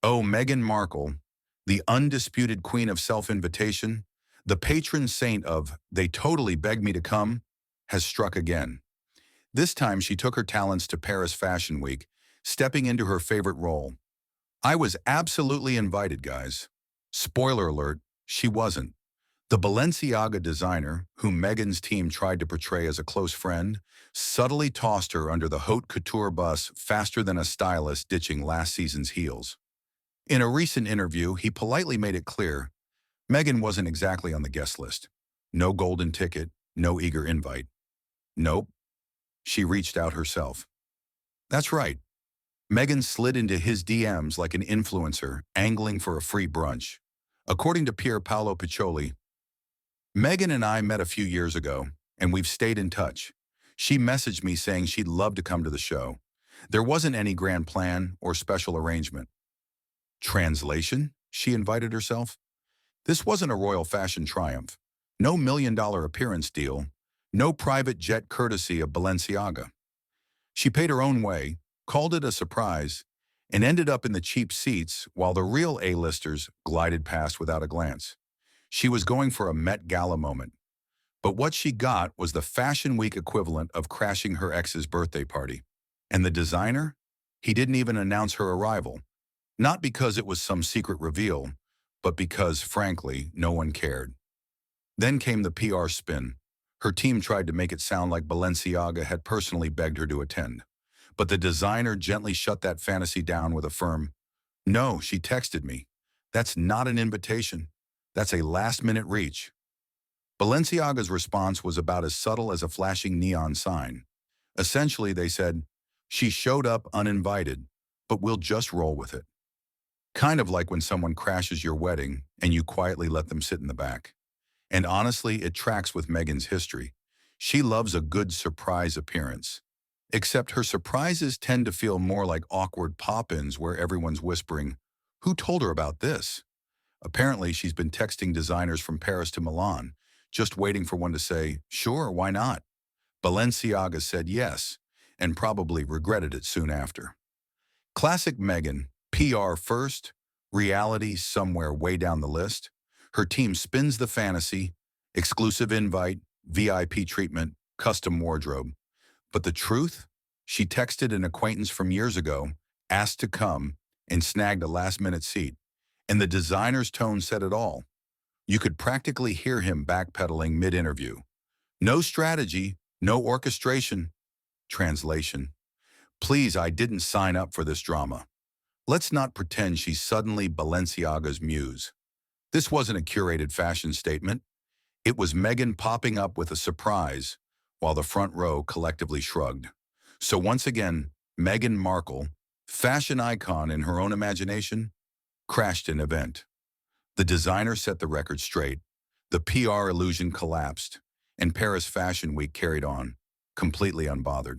Oh, Meghan Markle, the undisputed queen of self-invitation, the patron saint of "they totally begged me to come," has struck again. This time she took her talents to Paris Fashion Week, stepping into her favorite role. "I was absolutely invited, guys." Spoiler alert, she wasn't. The Balenciaga designer, whom Meghan's team tried to portray as a close friend, subtly tossed her under the haute couture bus faster than a stylist ditching last season's heels. In a recent interview, he politely made it clear Meghan wasn't exactly on the guest list. No golden ticket, no eager invite. Nope, she reached out herself. That's right. Meghan slid into his DMs like an influencer angling for a free brunch. According to Pierpaolo Piccioli, "Meghan and I met a few years ago, and we've stayed in touch. She messaged me saying she'd love to come to the show. There wasn't any grand plan or special arrangement." Translation? She invited herself. This wasn't a royal fashion triumph. No million-dollar appearance deal. No private jet courtesy of Balenciaga. She paid her own way, called it a surprise, and ended up in the cheap seats while the real A-listers glided past without a glance. She was going for a Met Gala moment. But what she got was the Fashion Week equivalent of crashing her ex's birthday party. And the designer? He didn't even announce her arrival. Not because it was some secret reveal, but because, frankly, no one cared. Then came the PR spin. Her team tried to make it sound like Balenciaga had personally begged her to attend. But the designer gently shut that fantasy down with a firm, "No, she texted me. That's not an invitation. That's a last-minute reach." Balenciaga's response was about as subtle as a flashing neon sign. Essentially, they said, "She showed up uninvited, but we'll just roll with it." Kind of like when someone crashes your wedding and you quietly let them sit in the back. And honestly, it tracks with Meghan's history. She loves a good surprise appearance. Except her surprises tend to feel more like awkward pop-ins where everyone's whispering, "Who told her about this?" Apparently, she's been texting designers from Paris to Milan, just waiting for one to say, "Sure, why not?" Balenciaga said yes, and probably regretted it soon after. Classic Meghan, PR first, reality somewhere way down the list. Her team spins the fantasy, exclusive invite, VIP treatment, custom wardrobe. But the truth? She texted an acquaintance from years ago, asked to come, and snagged a last-minute seat. And the designer's tone said it all. You could practically hear him backpedaling mid-interview. No strategy, no orchestration. Translation. Please, I didn't sign up for this drama. Let's not pretend she's suddenly Balenciaga's muse. This wasn't a curated fashion statement. It was Meghan popping up with a surprise, while the front row collectively shrugged. So once again, Meghan Markle, fashion icon in her own imagination, crashed an event. The designer set the record straight, the PR illusion collapsed, and Paris Fashion Week carried on, completely unbothered.